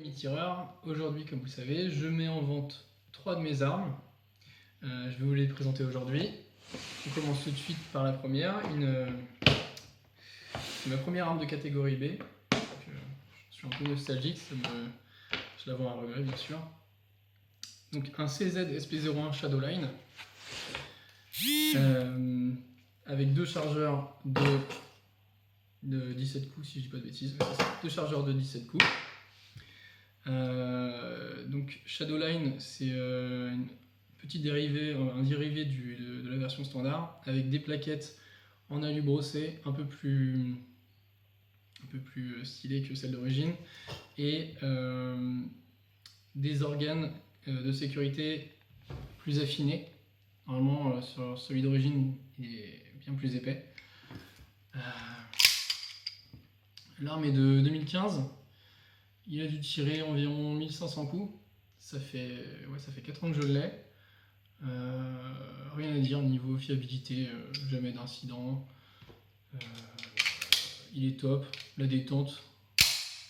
Amis tireurs, aujourd'hui comme vous le savez, je mets en vente 3 de mes armes. Je vais vous les présenter aujourd'hui. On commence tout de suite par la première, ma première arme de catégorie B. Donc, je suis un peu nostalgique, je la vends à regret bien sûr. Donc un CZ SP01 Shadowline avec deux chargeurs de 17 coups, si je dis pas de bêtises. Deux chargeurs de 17 coups. Donc Shadowline, c'est un dérivé de la version standard avec des plaquettes en alu brossé un peu plus stylées que celle d'origine et des organes de sécurité plus affinés. Normalement sur celui d'origine il est bien plus épais. L'arme est de 2015. Il a dû tirer environ 1500 coups. Ça fait 4 ans que je l'ai. Rien à dire niveau fiabilité, jamais d'incident. Il est top. La détente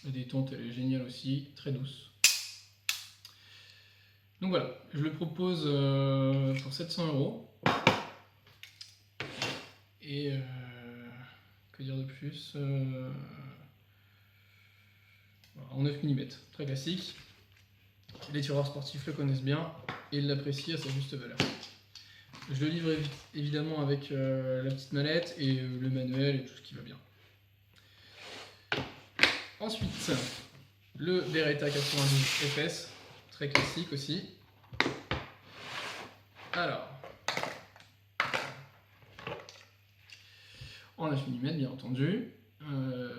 elle est géniale aussi, très douce. Donc voilà, je le propose pour 700 €. Et que dire de plus, en 9 mm, très classique. Les tireurs sportifs le connaissent bien et l'apprécient à sa juste valeur. Je le livre évidemment avec la petite mallette et le manuel et tout ce qui va bien. Ensuite, le Beretta 92 FS, très classique aussi. Alors, en 9 mm bien entendu.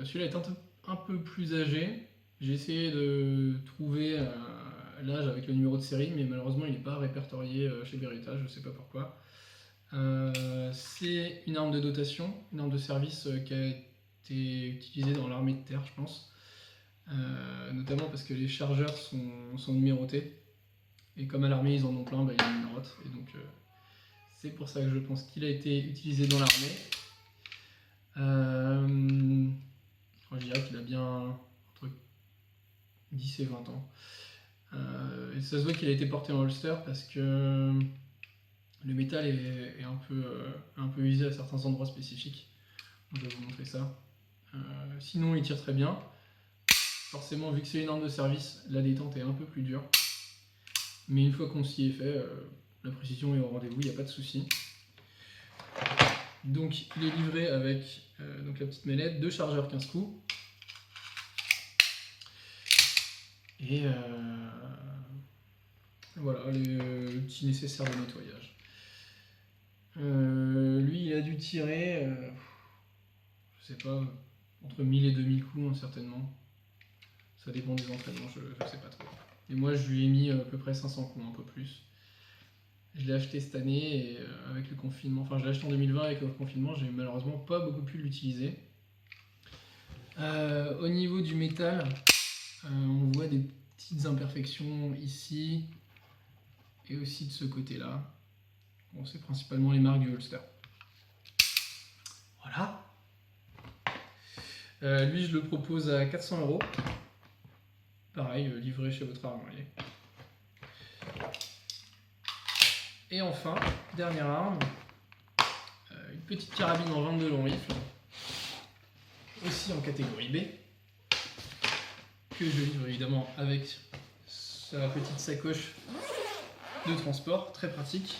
Celui-là est un peu plus âgé. J'ai essayé de trouver l'âge avec le numéro de série, mais malheureusement il n'est pas répertorié chez Beretta, je ne sais pas pourquoi. C'est une arme de dotation, une arme de service qui a été utilisée dans l'armée de terre, je pense. Notamment parce que les chargeurs sont numérotés. Et comme à l'armée ils en ont plein, ils numérotent. Et donc c'est pour ça que je pense qu'il a été utilisé dans l'armée. Je dirais qu'il a bien entre 10 et 20 ans. Et ça se voit qu'il a été porté en holster parce que le métal est un peu usé à certains endroits spécifiques. Je vais vous montrer ça. Sinon il tire très bien. Forcément, vu que c'est une arme de service, la détente est un peu plus dure. Mais une fois qu'on s'y est fait, la précision est au rendez-vous, il n'y a pas de souci. Donc il est livré avec la petite mallette, 2 chargeurs 15 coups. Et voilà, le petit nécessaire de nettoyage. Lui, il a dû tirer, je sais pas, entre 1000 et 2000 coups, certainement. Ça dépend des entraînements, je sais pas trop. Et moi, je lui ai mis à peu près 500 coups, un peu plus. Je l'ai acheté cette année et avec le confinement, enfin je l'ai acheté en 2020 avec le confinement, j'ai malheureusement pas beaucoup pu l'utiliser. Au niveau du métal, on voit des petites imperfections ici et aussi de ce côté-là. Bon, c'est principalement les marques du holster. Voilà. Lui, je le propose à 400 €. Pareil, livré chez votre armurier. Et enfin, dernière arme, une petite carabine en 22 long rifle, aussi en catégorie B, que je livre évidemment avec sa petite sacoche de transport, très pratique,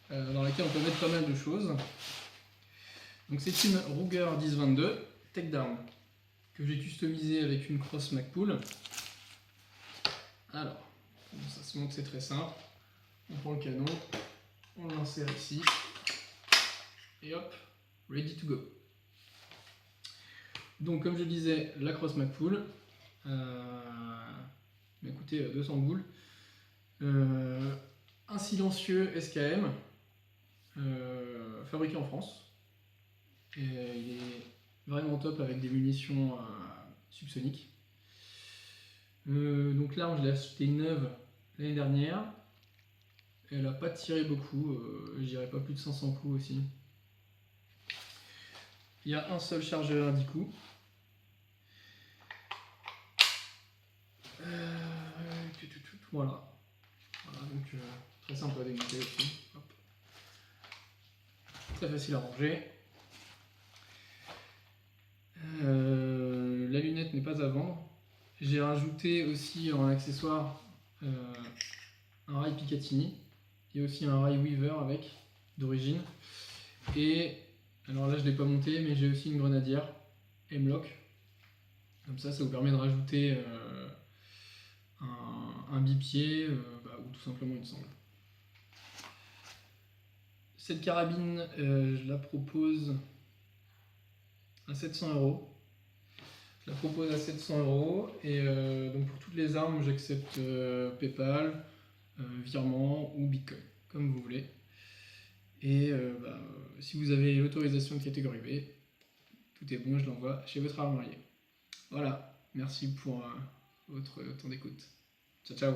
dans laquelle on peut mettre pas mal de choses. Donc c'est une Ruger 10-22 Tech Down que j'ai customisée avec une crosse Magpul. Alors, comment ça se monte, c'est très simple. On prend le canon, on l'insère ici, et hop, ready to go. Donc comme je disais, la crosse Magpul, m'a coûté 200 boules. Un silencieux SKM, fabriqué en France. Et il est vraiment top avec des munitions subsoniques. Donc l'arme, je l'ai acheté neuve l'année dernière. Elle n'a pas tiré beaucoup, je dirais pas plus de 500 coups aussi. Il y a un seul chargeur à 10 coups. Voilà. Voilà, donc très simple à démonter aussi. Hop. Très facile à ranger. La lunette n'est pas à vendre. J'ai rajouté aussi en accessoire un rail Picatinny et aussi un rail Weaver avec, d'origine. Et alors là je ne l'ai pas monté, mais j'ai aussi une grenadière M-Lock. Comme ça vous permet de rajouter un bipied ou tout simplement une sangle. Cette carabine, je la propose à 700 €. Je la propose à 700 € et donc pour toutes les armes, j'accepte PayPal, virement ou Bitcoin, comme vous voulez. Et si vous avez l'autorisation de catégorie B, tout est bon, je l'envoie chez votre armurier. Voilà, merci pour votre temps d'écoute. Ciao, ciao.